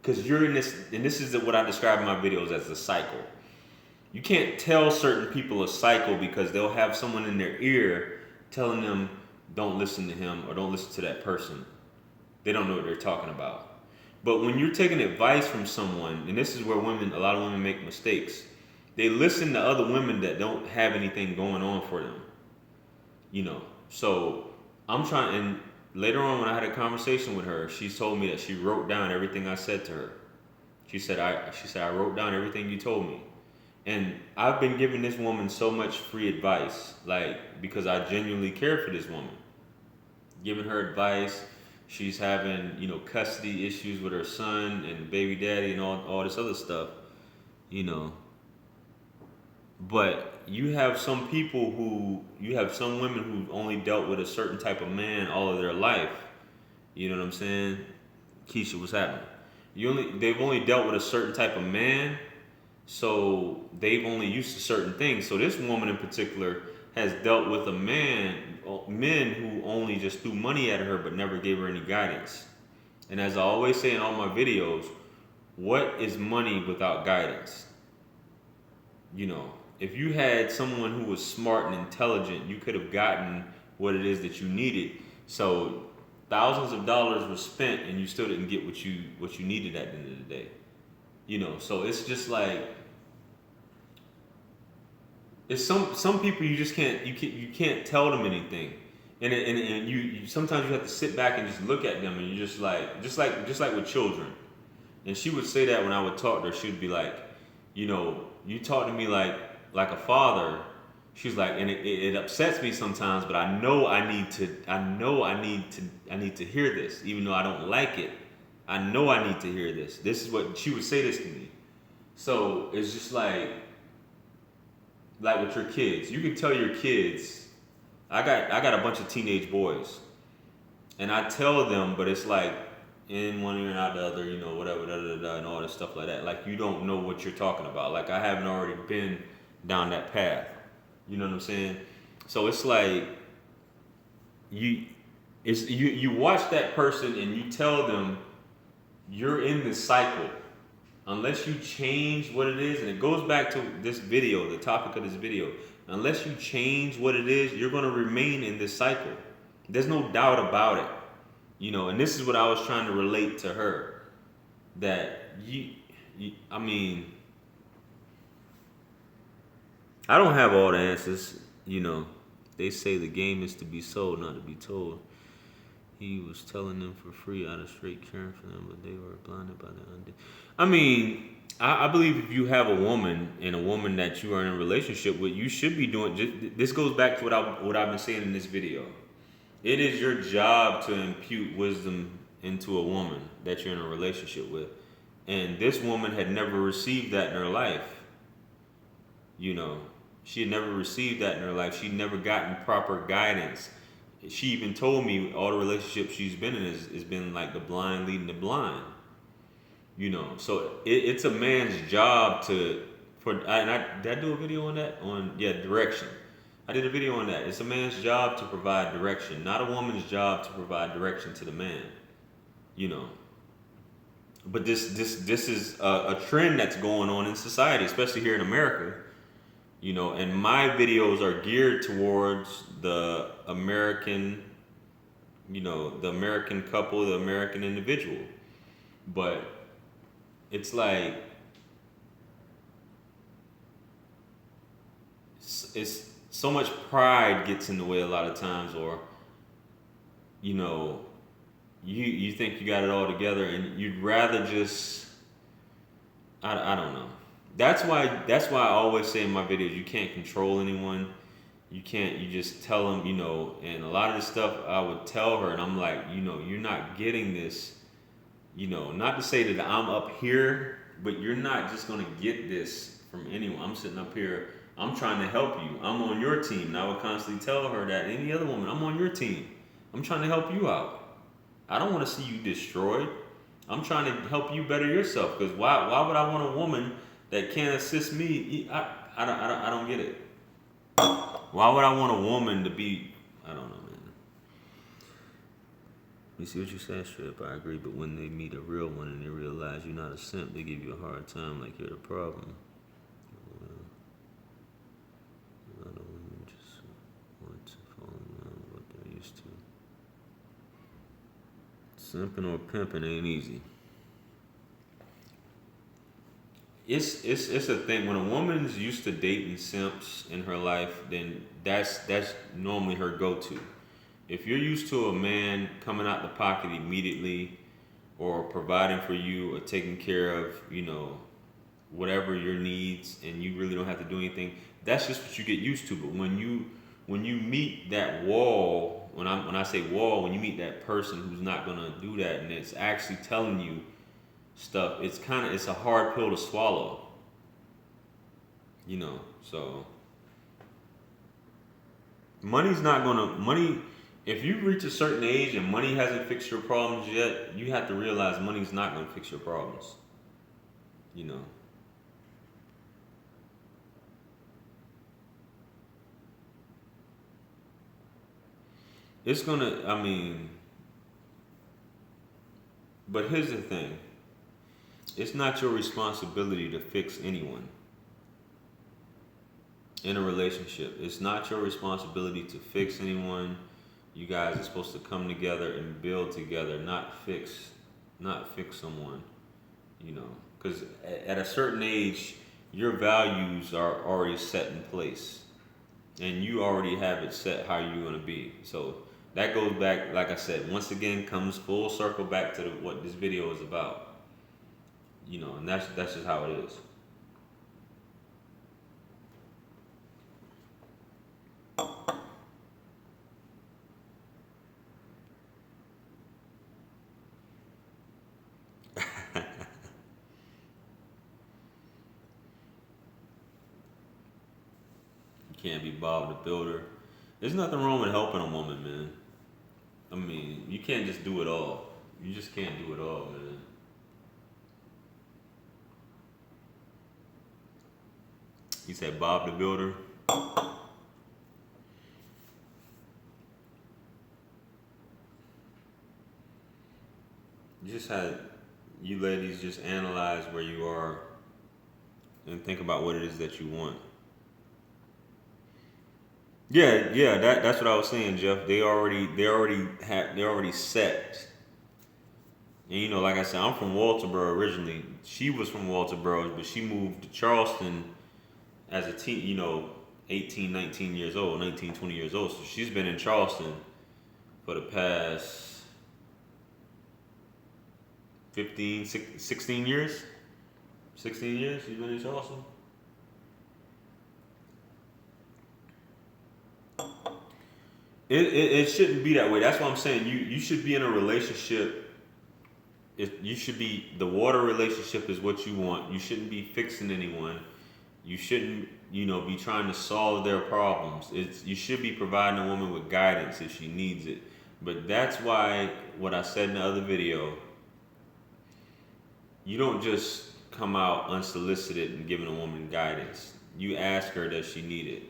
because you're in this, and this is what I describe in my videos as a cycle. You can't tell certain people a cycle because they'll have someone in their ear telling them, don't listen to him or don't listen to that person. They don't know what they're talking about. But when you're taking advice from someone, and this is where a lot of women make mistakes, they listen to other women that don't have anything going on for them. So I'm trying, and later on when I had a conversation with her, she told me that she wrote down everything I said to her. She said, I wrote down everything you told me. And I've been giving this woman so much free advice, because I genuinely care for this woman. Giving her advice, She's having, custody issues with her son and baby daddy and all this other stuff, you know. But you have some women who've only dealt with a certain type of man all of their life. You know what I'm saying? Keisha, what's happening? They've only dealt with a certain type of man, so they've only used to certain things. So this woman in particular has dealt with men who only just threw money at her but never gave her any guidance. And as I always say in all my videos, what is money without guidance? If you had someone who was smart and intelligent, you could have gotten what it is that you needed. So thousands of dollars were spent and you still didn't get what you needed at the end of the day. So it's just like, it's some people you just can't tell them anything. And you sometimes you have to sit back and just look at them, and you're just like with children. And she would say that when I would talk to her, she would be like, you talk to me like a father. She's like, and it upsets me sometimes, but I know I need to hear this, even though I don't like it. I know I need to hear this. This is what she would say this to me. So it's just like with your kids, you can tell your kids. I got a bunch of teenage boys, and I tell them, but it's like in one ear and out the other, whatever, and all this stuff like that. Like, you don't know what you're talking about. Like, I haven't already been down that path. You know what I'm saying? So it's like you watch that person and you tell them you're in this cycle. Unless you change what it is, and it goes back to this video, the topic of this video. Unless you change what it is, you're going to remain in this cycle. There's no doubt about it. And this is what I was trying to relate to her. That I don't have all the answers. They say the game is to be sold, not to be told. He was telling them for free out of straight caring for them, but they were blinded by the I believe if you have a woman that you are in a relationship with, you should be doing. This goes back to what I've been saying in this video. It is your job to impute wisdom into a woman that you're in a relationship with, and this woman had never received that in her life. She had never received that in her life. She'd never gotten proper guidance. She even told me all the relationships she's been in has been like the blind leading the blind. So it's a man's job did I do a video on that? Direction. I did a video on that. It's a man's job to provide direction, not a woman's job to provide direction to the man. But this is a trend that's going on in society, especially here in America. And my videos are geared towards the American, the American couple, the American individual. But it's like, it's so much pride gets in the way a lot of times, or, you think you got it all together and you'd rather just, I don't know. That's why I always say in my videos, you can't control anyone. You just tell them, and a lot of this stuff I would tell her, and I'm like, you're not getting this, not to say that I'm up here, but you're not just going to get this from anyone. I'm sitting up here, I'm trying to help you. I'm on your team. And I would constantly tell her that, any other woman, I'm on your team. I'm trying to help you out. I don't want to see you destroyed. I'm trying to help you better yourself, because why would I want a woman that can't assist me? I don't get it. Why would I want a woman to be? I don't know, man. You see what you said, Strip? I agree, but when they meet a real one and they realize you're not a simp, they give you a hard time, like you're the problem. Well, a lot of women just want to fall in love with what they're used to. Simping or pimping ain't easy. It's a thing. When a woman's used to dating simps in her life, then that's normally her go-to. If you're used to a man coming out the pocket immediately, or providing for you, or taking care of, whatever your needs, and you really don't have to do anything, that's just what you get used to. But when you meet that wall when I say wall, when you meet that person who's not gonna do that, and it's actually telling you stuff, it's a hard pill to swallow. So money. If you reach a certain age and money hasn't fixed your problems yet, you have to realize money's not gonna fix your problems. You know. It's gonna. I mean, but here's the thing. It's not your responsibility to fix anyone in a relationship. It's not your responsibility to fix anyone. You guys are supposed to come together and build together, not fix someone. Because at a certain age, your values are already set in place, and you already have it set how you're gonna be. So that goes back, like I said, once again, comes full circle back to what this video is about. And that's just how it is. You can't be Bob the Builder. There's nothing wrong with helping a woman, man. I mean, you can't just do it all. You just can't do it all, man. He said Bob the Builder. You ladies just analyze where you are and think about what it is that you want. Yeah, that's what I was saying, Jeff. They already set. And like I said, I'm from Walterboro originally. She was from Walterboro, but she moved to Charleston as a teen, 18, 19 years old, 19, 20 years old. So she's been in Charleston for the past 15, 16 years. 16 years she's been in Charleston. It shouldn't be that way. That's what I'm saying. You should be in a relationship. The water relationship is what you want. You shouldn't be fixing anyone. You shouldn't, be trying to solve their problems. You should be providing a woman with guidance if she needs it. But that's why what I said in the other video, you don't just come out unsolicited and giving a woman guidance. You ask her does she need it,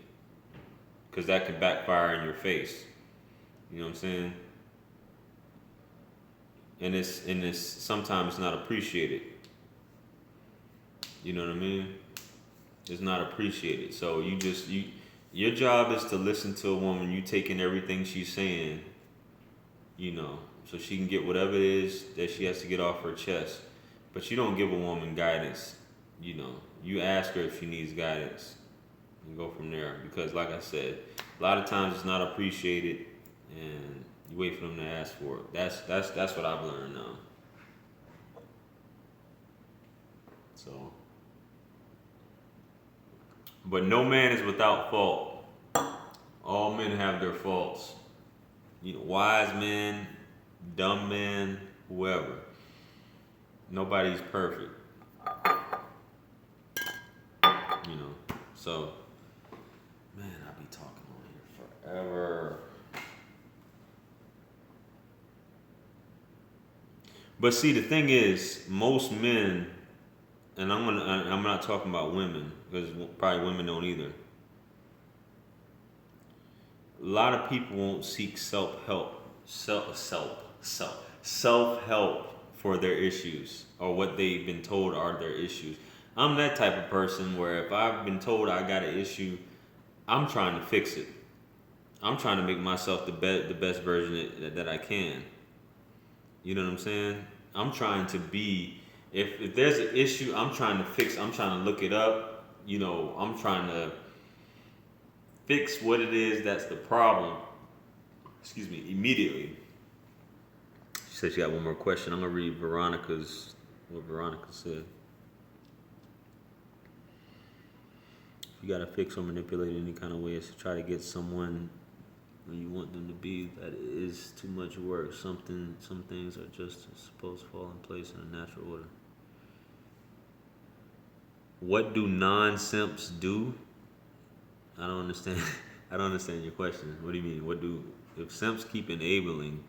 because that could backfire in your face. You know what I'm saying? And it's sometimes not appreciated. You know what I mean? It's not appreciated. So your job is to listen to a woman. You taking everything she's saying, so she can get whatever it is that she has to get off her chest. But you don't give a woman guidance. You ask her if she needs guidance and go from there. Because like I said, a lot of times it's not appreciated, and you wait for them to ask for it. That's what I've learned now. So, but no man is without fault. All men have their faults. Wise men, dumb men, whoever. Nobody's perfect. So, man, I'll be talking on here forever. But see, the thing is, most men, and I'm not talking about women, because probably women don't either. A lot of people won't seek self-help for their issues, or what they've been told are their issues. I'm that type of person where if I've been told I got an issue, I'm trying to fix it. I'm trying to make myself the best version that I can. You know what I'm saying? I'm trying to be, if there's an issue, I'm trying to fix. I'm trying to look it up. I'm trying to fix what it is that's the problem. Excuse me, immediately. She said she got one more question. I'm gonna read what Veronica said. You gotta fix or manipulate in any kind of way is to try to get someone when you want them to be, that it is too much work. Some things are just supposed to fall in place in a natural order. What do non-simps do? I don't understand. I don't understand your question. What do you mean? What do if simps keep enabling?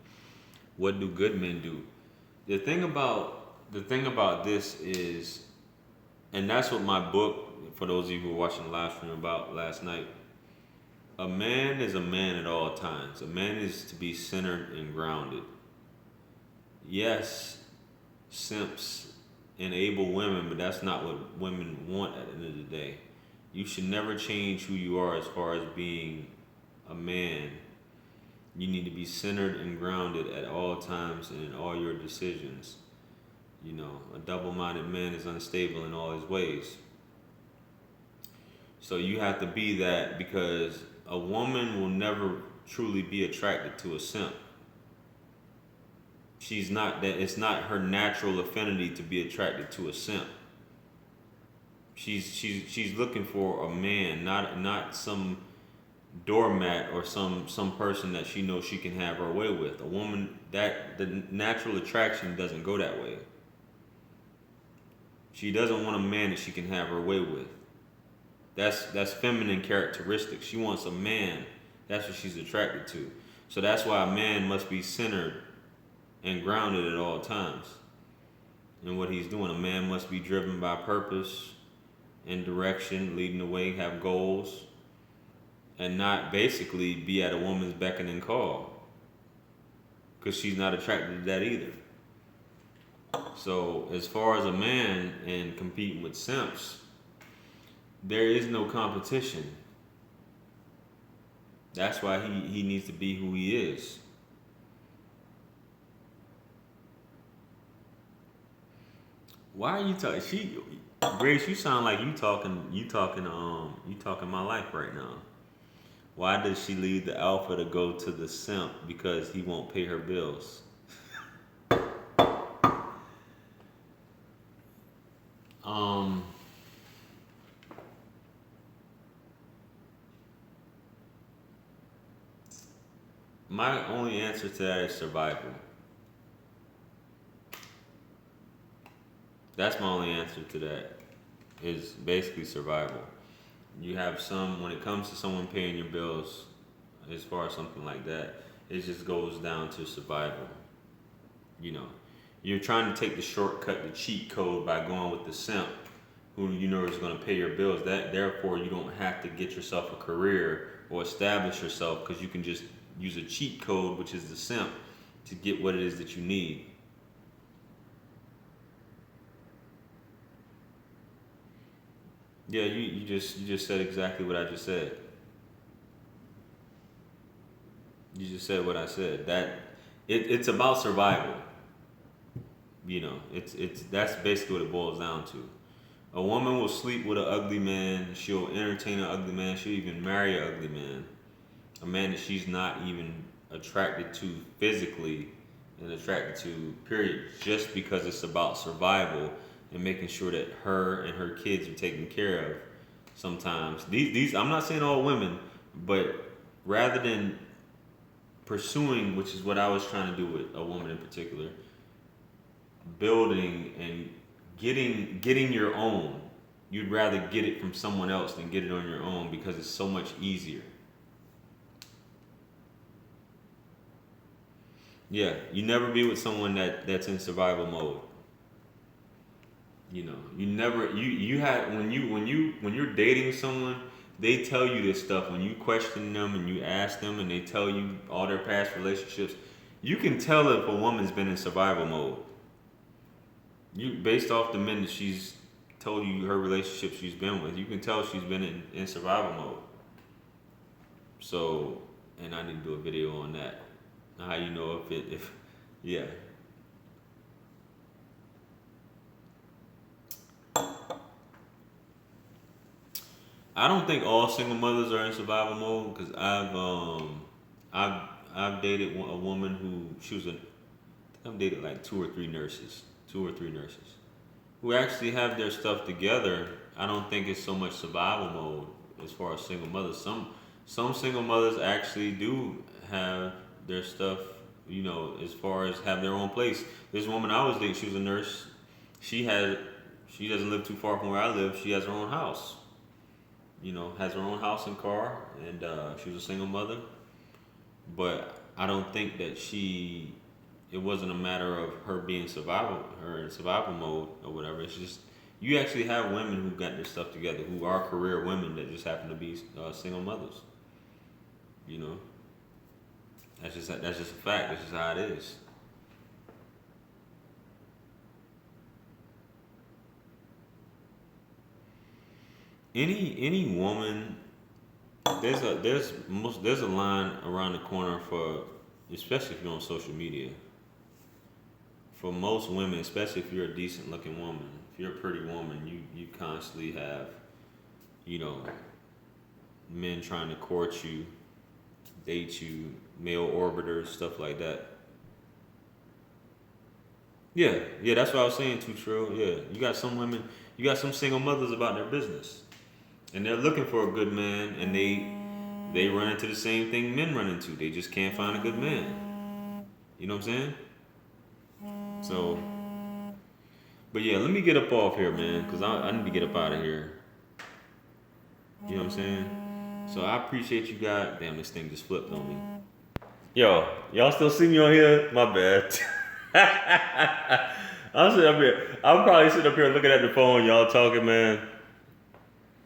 What do good men do? The thing about this is, and that's what my book, for those of you who were watching the live stream about last night. A man is a man at all times. A man is to be centered and grounded. Yes, simps enable women, but that's not what women want at the end of the day. You should never change who you are as far as being a man. You need to be centered and grounded at all times and in all your decisions. You know, a double-minded man is unstable in all his ways. So you have to be that, because a woman will never truly be attracted to a simp. She's not that. It's not her natural affinity to be attracted to a simp. She's looking for a man, not some doormat or some person that she knows she can have her way with. A woman, that the natural attraction doesn't go that way. She doesn't want a man that she can have her way with. That's feminine characteristics. She wants a man. That's what she's attracted to. So that's why a man must be centered and grounded at all times in what he's doing. A man must be driven by purpose and direction, leading the way, have goals, and not basically be at a woman's beck and call, because she's not attracted to that either. So as far as a man and competing with simps, there is no competition. That's why he needs to be who he is. Why are you talking? Grace, you sound like you talking my life right now. Why does she leave the alpha to go to the simp? Because he won't pay her bills. My only answer to that is survival. That's my only answer to that, is basically survival. You have when it comes to someone paying your bills, as far as something like that, it just goes down to survival. You know, you're trying to take the shortcut, the cheat code, by going with the simp, who you know is going to pay your bills. That therefore you don't have to get yourself a career or establish yourself, because you can just use a cheat code, which is the simp, to get what it is that you need. Yeah, you just said exactly what I just said. You just said what I said. It's about survival. You know, it's that's basically what it boils down to. A woman will sleep with an ugly man. She'll entertain an ugly man. She'll even marry an ugly man. A man that she's not even attracted to physically and attracted to, period, just because it's about survival and making sure that her and her kids are taken care of. Sometimes these I'm not saying all women, but rather than pursuing, which is what I was trying to do with a woman in particular, building and getting your own, you'd rather get it from someone else than get it on your own, because it's so much easier. Yeah, you never be with someone that's in survival mode. You know, you never you had when you're dating someone, they tell you this stuff when you question them and you ask them, and they tell you all their past relationships. You can tell if a woman's been in survival mode. You, based off the men that she's told you her relationship she's been with, you can tell she's been in survival mode. So, and I need to do a video on that. How you know if yeah. I don't think all single mothers are in survival mode, because I've dated a woman who I've dated like two or three nurses who actually have their stuff together. I don't think it's so much survival mode as far as single mothers. some single mothers actually do have their stuff, as far as have their own place. This woman I was dating, she was a nurse. She had, she doesn't live too far from where I live. She has her own house. Has her own house and car, and she was a single mother. But I don't think that it wasn't a matter of her being her in survival mode or whatever. It's just you actually have women who got their stuff together, who are career women that just happen to be single mothers. You know, that's just a fact. That's just how it is. Any woman, there's a line around the corner for, especially if you're on social media. For most women, especially if you're a decent looking woman, if you're a pretty woman, you constantly have, you know, men trying to court you, date you, male orbiters, stuff like that. Yeah, that's what I was saying too, Trill. Yeah, you got some women, you got some single mothers about their business, and they're looking for a good man, and they run into the same thing men run into. They just can't find a good man. You know what I'm saying? So, but yeah, let me get up off here, man, because I need to get up out of here. You know what I'm saying? So I appreciate you guys. Damn, this thing just flipped on me. Yo, y'all still see me on here? My bad. I'm sitting up here. I'm probably sitting up here looking at the phone. Y'all talking, man.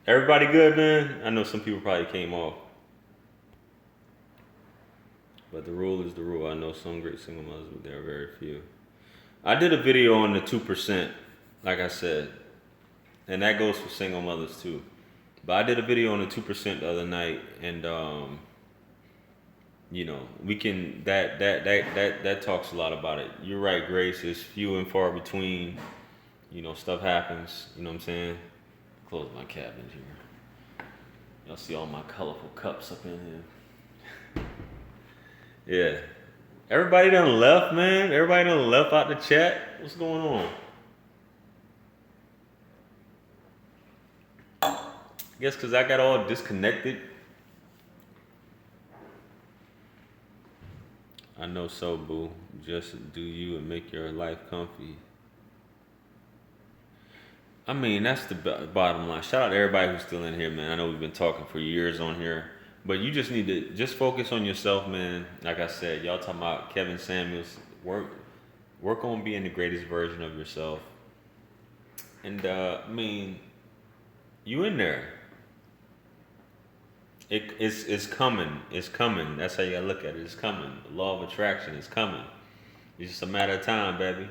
Everybody good, man? I know some people probably came off. But the rule is the rule. I know some great single mothers, but there are very few. I did a video on the 2%, like I said. And that goes for single mothers too. But I did a video on the 2% the other night, and you know, we can that talks a lot about it. You're right, Grace. It's few and far between. You know, stuff happens. You know what I'm saying? Close my cabinet here. Y'all see all my colorful cups up in here. Yeah. Everybody done left, man. Everybody done left out the chat. What's going on? I guess because I got all disconnected. I know so, boo. Just do you and make your life comfy. I mean, that's the bottom line. Shout out to everybody who's still in here, man. I know we've been talking for years on here. But you just need to just focus on yourself, man. Like I said, y'all talking about Kevin Samuels. Work on being the greatest version of yourself. And, I mean, you in there. It's coming. It's coming. That's how you gotta look at it. It's coming. The law of attraction is coming. It's just a matter of time, baby.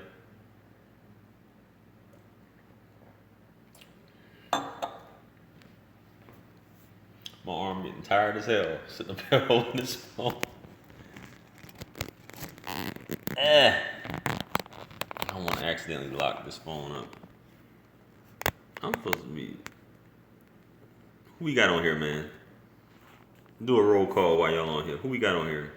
My arm getting tired as hell. Sitting up here holding this phone. I don't want to accidentally lock this phone up. I'm supposed to be. Who we got on here, man? Do a roll call while y'all on here. Who we got on here?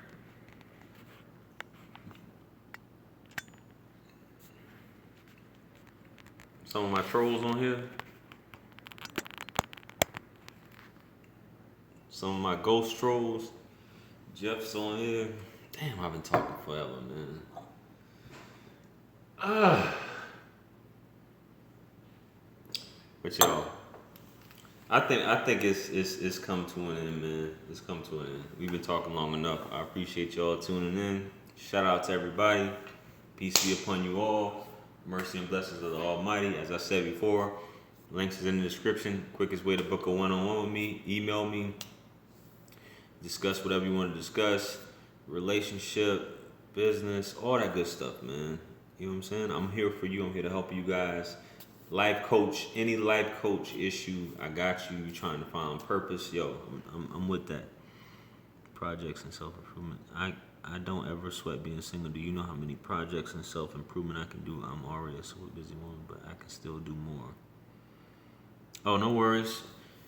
Some of my trolls on here. Some of my ghost trolls. Jeff's on here. Damn, I've been talking forever, man. But y'all, I think it's come to an end, man. It's come to an end. We've been talking long enough. I appreciate y'all tuning in. Shout out to everybody. Peace be upon you all. Mercy and blessings of the Almighty. As I said before, links is in the description. Quickest way to book a one-on-one with me. Email me. Discuss whatever you want to discuss. Relationship, business, all that good stuff, man. You know what I'm saying? I'm here for you. I'm here to help you guys. Life coach, any life coach issue, I got you. You trying to find purpose, yo, I'm with that. Projects and self-improvement. I don't ever sweat being single. Do you know how many projects and self-improvement I can do? I'm already a super busy woman, but I can still do more. Oh, no worries.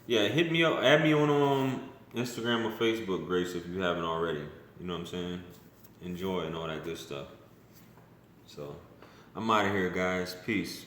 Yeah, hit me up. Add me on Instagram or Facebook, Grace, if you haven't already. You know what I'm saying? Enjoy and all that good stuff. So, I'm out of here, guys. Peace.